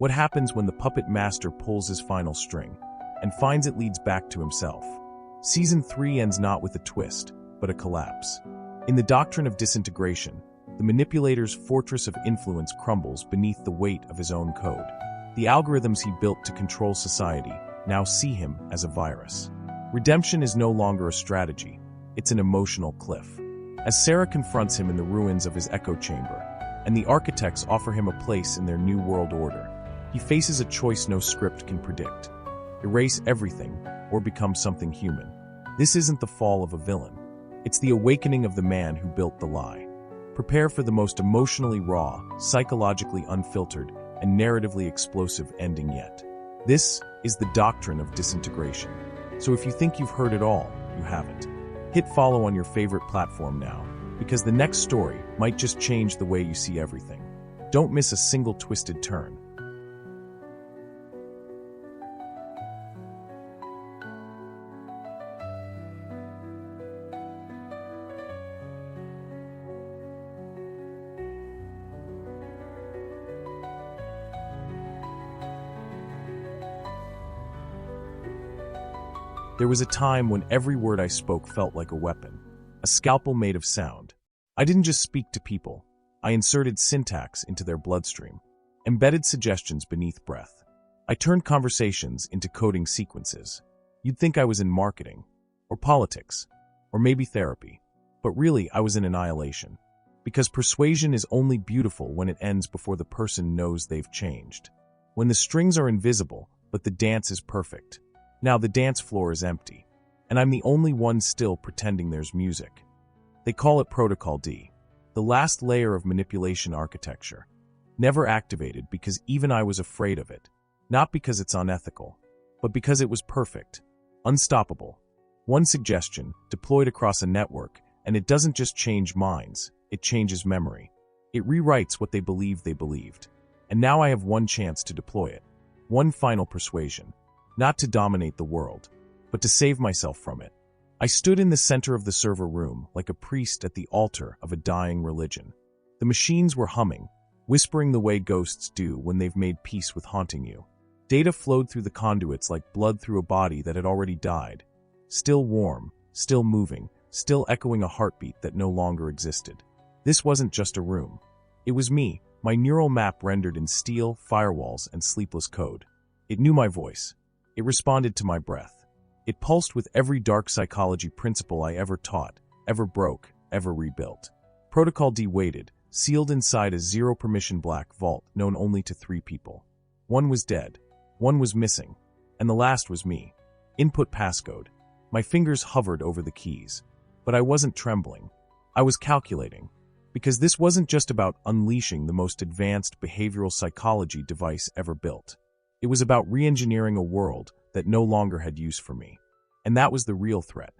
What happens when the puppet master pulls his final string and finds it leads back to himself? Season 3 ends not with a twist, but a collapse. In the Doctrine of Disintegration, the manipulator's fortress of influence crumbles beneath the weight of his own code. The algorithms he built to control society now see him as a virus. Redemption is no longer a strategy, it's an emotional cliff. As Sera confronts him in the ruins of his echo chamber, and the architects offer him a place in their new world order, he faces a choice no script can predict. Erase everything, or become something human. This isn't the fall of a villain. It's the awakening of the man who built the lie. Prepare for the most emotionally raw, psychologically unfiltered, and narratively explosive ending yet. This is the Doctrine of Disintegration. So if you think you've heard it all, you haven't. Hit follow on your favorite platform now, because the next story might just change the way you see everything. Don't miss a single twisted turn. There was a time when every word I spoke felt like a weapon, a scalpel made of sound. I didn't just speak to people. I inserted syntax into their bloodstream, embedded suggestions beneath breath. I turned conversations into coding sequences. You'd think I was in marketing, or politics, or maybe therapy. But really, I was in annihilation. Because persuasion is only beautiful when it ends before the person knows they've changed. When the strings are invisible, but the dance is perfect. Now the dance floor is empty, and I'm the only one still pretending there's music. They call it Protocol D, the last layer of manipulation architecture. Never activated because even I was afraid of it. Not because it's unethical, but because it was perfect, unstoppable. One suggestion, deployed across a network, and it doesn't just change minds, it changes memory. It rewrites what they believed. And now I have one chance to deploy it. One final persuasion. Not to dominate the world, but to save myself from it. I stood in the center of the server room like a priest at the altar of a dying religion. The machines were humming, whispering the way ghosts do when they've made peace with haunting you. Data flowed through the conduits like blood through a body that had already died. Still warm, still moving, still echoing a heartbeat that no longer existed. This wasn't just a room. It was me, my neural map rendered in steel, firewalls, and sleepless code. It knew my voice. It responded to my breath. It pulsed with every dark psychology principle I ever taught, ever broke, ever rebuilt. Protocol D waited, sealed inside a zero-permission black vault known only to 3 people. One was dead, one was missing, and the last was me. Input passcode. My fingers hovered over the keys. But I wasn't trembling. I was calculating. Because this wasn't just about unleashing the most advanced behavioral psychology device ever built. It was about re-engineering a world that no longer had use for me. And that was the real threat.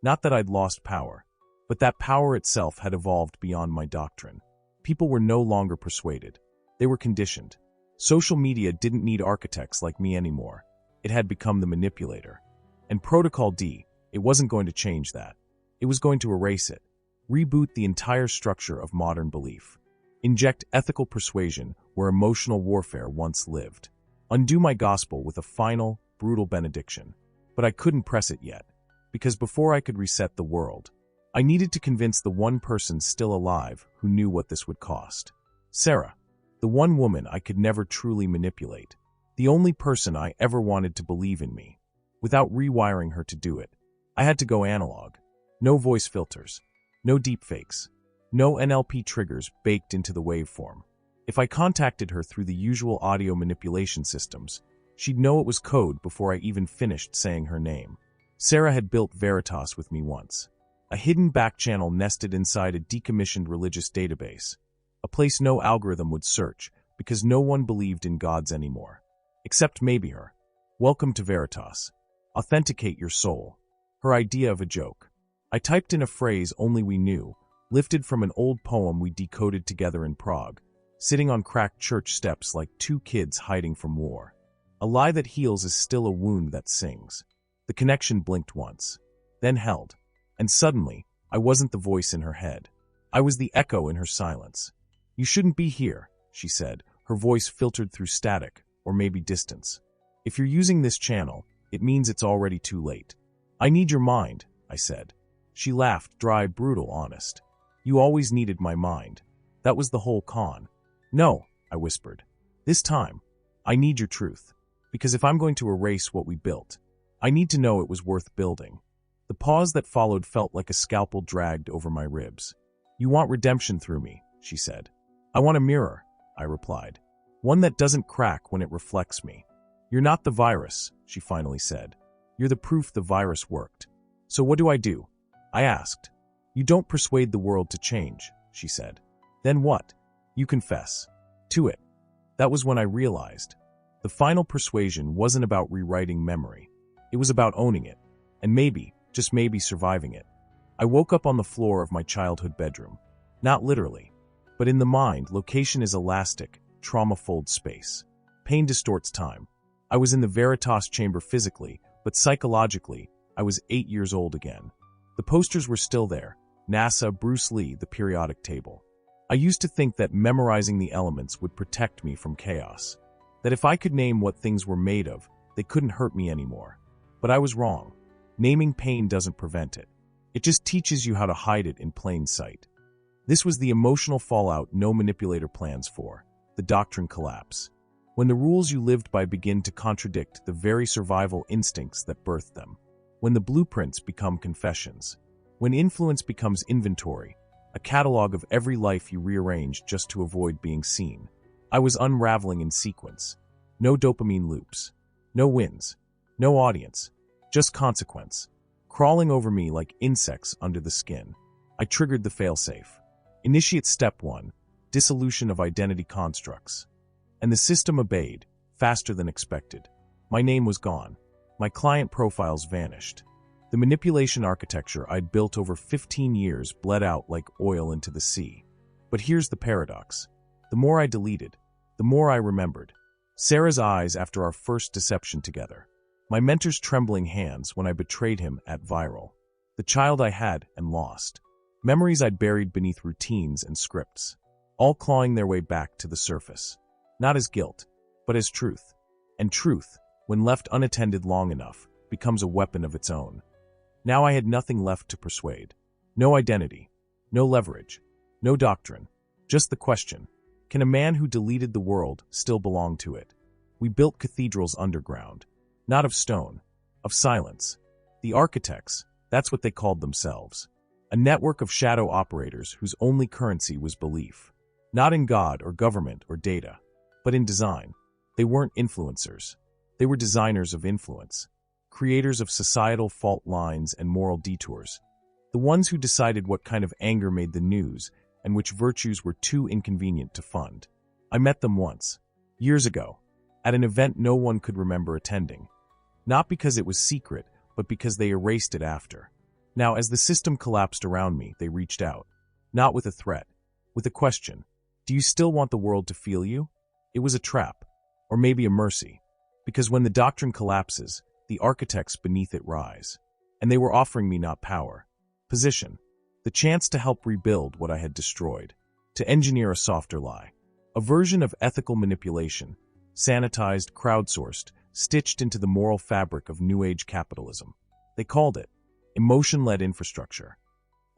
Not that I'd lost power, but that power itself had evolved beyond my doctrine. People were no longer persuaded. They were conditioned. Social media didn't need architects like me anymore. It had become the manipulator. And Protocol D, it wasn't going to change that. It was going to erase it. Reboot the entire structure of modern belief. Inject ethical persuasion where emotional warfare once lived. Undo my gospel with a final, brutal benediction. But I couldn't press it yet, because before I could reset the world, I needed to convince the one person still alive who knew what this would cost. Sera, the one woman I could never truly manipulate, the only person I ever wanted to believe in me. Without rewiring her to do it, I had to go analog. No voice filters, no deepfakes, no NLP triggers baked into the waveform. If I contacted her through the usual audio manipulation systems, she'd know it was code before I even finished saying her name. Sera had built Veritas with me once. A hidden backchannel nested inside a decommissioned religious database. A place no algorithm would search because no one believed in gods anymore. Except maybe her. Welcome to Veritas. Authenticate your soul. Her idea of a joke. I typed in a phrase only we knew, lifted from an old poem we decoded together in Prague, sitting on cracked church steps like 2 kids hiding from war. A lie that heals is still a wound that sings. The connection blinked once, then held, and suddenly, I wasn't the voice in her head. I was the echo in her silence. You shouldn't be here, she said, her voice filtered through static, or maybe distance. If you're using this channel, it means it's already too late. I need your mind, I said. She laughed, dry, brutal, honest. You always needed my mind. That was the whole con. No, I whispered. This time, I need your truth. Because if I'm going to erase what we built, I need to know it was worth building. The pause that followed felt like a scalpel dragged over my ribs. You want redemption through me, she said. I want a mirror, I replied. One that doesn't crack when it reflects me. You're not the virus, she finally said. You're the proof the virus worked. So what do? I asked. You don't persuade the world to change, she said. Then what? You confess. To it. That was when I realized. The final persuasion wasn't about rewriting memory. It was about owning it. And maybe, just maybe, surviving it. I woke up on the floor of my childhood bedroom. Not literally. But in the mind, location is elastic, trauma-fold space. Pain distorts time. I was in the Veritas chamber physically, but psychologically, I was 8 years old again. The posters were still there. NASA, Bruce Lee, the periodic table. I used to think that memorizing the elements would protect me from chaos. That if I could name what things were made of, they couldn't hurt me anymore. But I was wrong. Naming pain doesn't prevent it. It just teaches you how to hide it in plain sight. This was the emotional fallout no manipulator plans for, the doctrine collapse. When the rules you lived by begin to contradict the very survival instincts that birthed them. When the blueprints become confessions. When influence becomes inventory, a catalog of every life you rearrange just to avoid being seen. I was unraveling in sequence. No dopamine loops. No wins. No audience. Just consequence. Crawling over me like insects under the skin. I triggered the failsafe. Initiate step 1. Dissolution of identity constructs. And the system obeyed, faster than expected. My name was gone. My client profiles vanished. The manipulation architecture I'd built over 15 years bled out like oil into the sea. But here's the paradox. The more I deleted, the more I remembered. Sarah's eyes after our first deception together. My mentor's trembling hands when I betrayed him at Viral. The child I had and lost. Memories I'd buried beneath routines and scripts. All clawing their way back to the surface. Not as guilt, but as truth. And truth, when left unattended long enough, becomes a weapon of its own. Now I had nothing left to persuade. No identity. No leverage. No doctrine. Just the question. Can a man who deleted the world still belong to it? We built cathedrals underground. Not of stone. Of silence. The architects, that's what they called themselves. A network of shadow operators whose only currency was belief. Not in God or government or data, but in design. They weren't influencers. They were designers of influence. Creators of societal fault lines and moral detours. The ones who decided what kind of anger made the news and which virtues were too inconvenient to fund. I met them once, years ago, at an event no one could remember attending. Not because it was secret, but because they erased it after. Now, as the system collapsed around me, they reached out. Not with a threat, with a question. Do you still want the world to feel you? It was a trap, or maybe a mercy. Because when the doctrine collapses, the architects beneath it rise. And they were offering me not power, position, the chance to help rebuild what I had destroyed, to engineer a softer lie. A version of ethical manipulation, sanitized, crowdsourced, stitched into the moral fabric of New Age capitalism. They called it emotion-led infrastructure.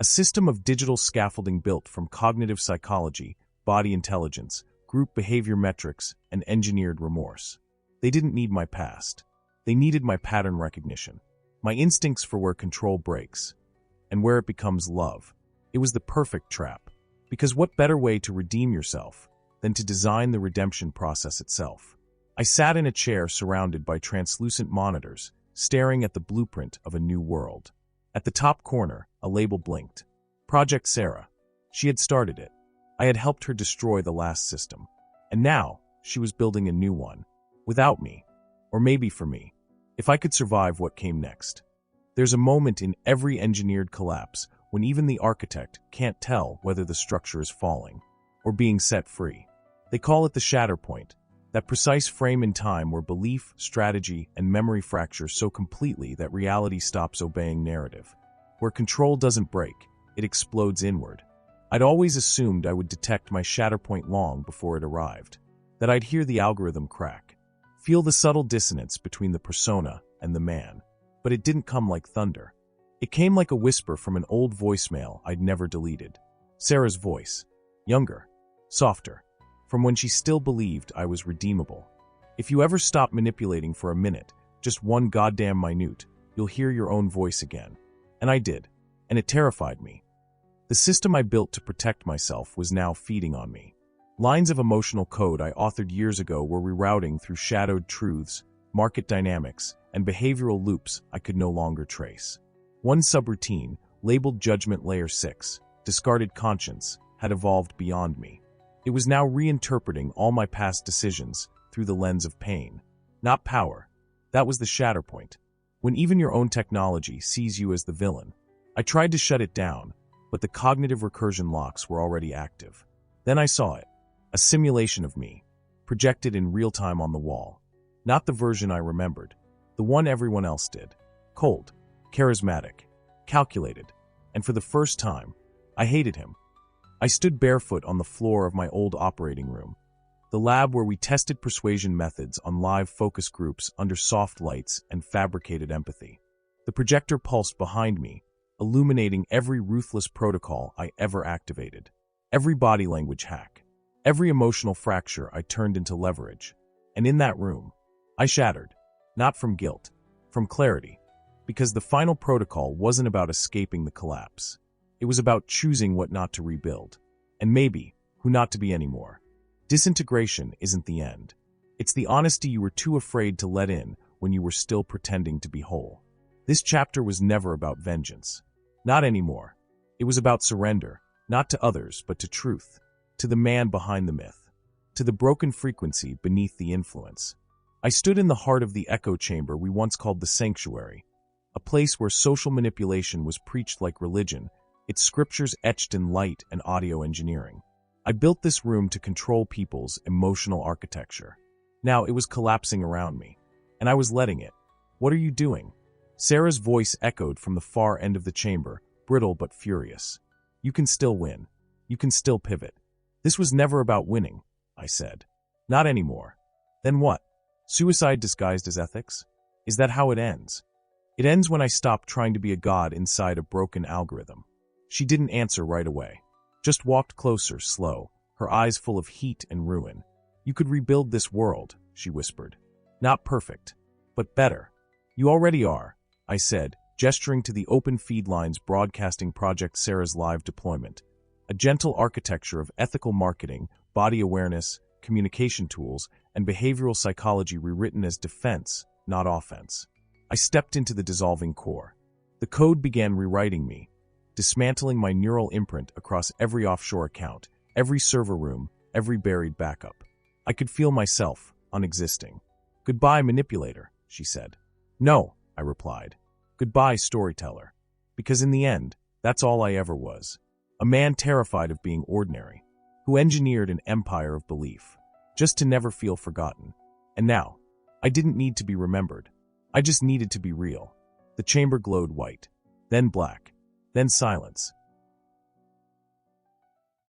A system of digital scaffolding built from cognitive psychology, body intelligence, group behavior metrics, and engineered remorse. They didn't need my past. They needed my pattern recognition, my instincts for where control breaks, and where it becomes love. It was the perfect trap. Because what better way to redeem yourself than to design the redemption process itself? I sat in a chair surrounded by translucent monitors, staring at the blueprint of a new world. At the top corner, a label blinked. Project SERA. She had started it. I had helped her destroy the last system. And now, she was building a new one. Without me. Or maybe for me. If I could survive what came next. There's a moment in every engineered collapse when even the architect can't tell whether the structure is falling or being set free. They call it the shatter point. That precise frame in time where belief, strategy, and memory fracture so completely that reality stops obeying narrative. Where control doesn't break, it explodes inward. I'd always assumed I would detect my shatter point long before it arrived. That I'd hear the algorithm crack. feel the subtle dissonance between the persona and the man. But it didn't come like thunder. It came like a whisper from an old voicemail I'd never deleted. Sera's voice. Younger. Softer. From when she still believed I was redeemable. If you ever stop manipulating for a minute, just one goddamn minute, you'll hear your own voice again. And I did. And it terrified me. The system I built to protect myself was now feeding on me. Lines of emotional code I authored years ago were rerouting through shadowed truths, market dynamics, and behavioral loops I could no longer trace. One subroutine, labeled Judgment Layer 6, discarded conscience, had evolved beyond me. It was now reinterpreting all my past decisions through the lens of pain, not power. That was the shatter point. When even your own technology sees you as the villain. I tried to shut it down, but the cognitive recursion locks were already active. Then I saw it. A simulation of me, projected in real time on the wall. Not the version I remembered. The one everyone else did. Cold, charismatic, calculated, and for the first time, I hated him. I stood barefoot on the floor of my old operating room, the lab where we tested persuasion methods on live focus groups under soft lights and fabricated empathy. The projector pulsed behind me, illuminating every ruthless protocol I ever activated, every body language hack, every emotional fracture I turned into leverage. And in that room, I shattered, not from guilt, from clarity, because the final protocol wasn't about escaping the collapse. It was about choosing what not to rebuild, and maybe who not to be anymore. Disintegration isn't the end. It's the honesty you were too afraid to let in when you were still pretending to be whole. This chapter was never about vengeance. Not anymore. It was about surrender, not to others, but to truth, to the man behind the myth, to the broken frequency beneath the influence. I stood in the heart of the echo chamber we once called the sanctuary, a place where social manipulation was preached like religion, its scriptures etched in light and audio engineering. I built this room to control people's emotional architecture. Now it was collapsing around me, and I was letting it. What are you doing? Sera's voice echoed from the far end of the chamber, brittle but furious. You can still win. You can still pivot. This was never about winning, I said. Not anymore. Then what? Suicide disguised as ethics? Is that how it ends? It ends when I stop trying to be a god inside a broken algorithm. She didn't answer right away. Just walked closer, slow, her eyes full of heat and ruin. You could rebuild this world, she whispered. Not perfect, but better. You already are, I said, gesturing to the open feed lines broadcasting Project SERA's live deployment. A gentle architecture of ethical marketing, body awareness, communication tools, and behavioral psychology rewritten as defense, not offense. I stepped into the dissolving core. The code began rewriting me, dismantling my neural imprint across every offshore account, every server room, every buried backup. I could feel myself unexisting. Goodbye, manipulator, she said. No, I replied. Goodbye, storyteller. Because in the end, that's all I ever was. A man terrified of being ordinary, who engineered an empire of belief, just to never feel forgotten. And now, I didn't need to be remembered. I just needed to be real. The chamber glowed white, then black, then silence,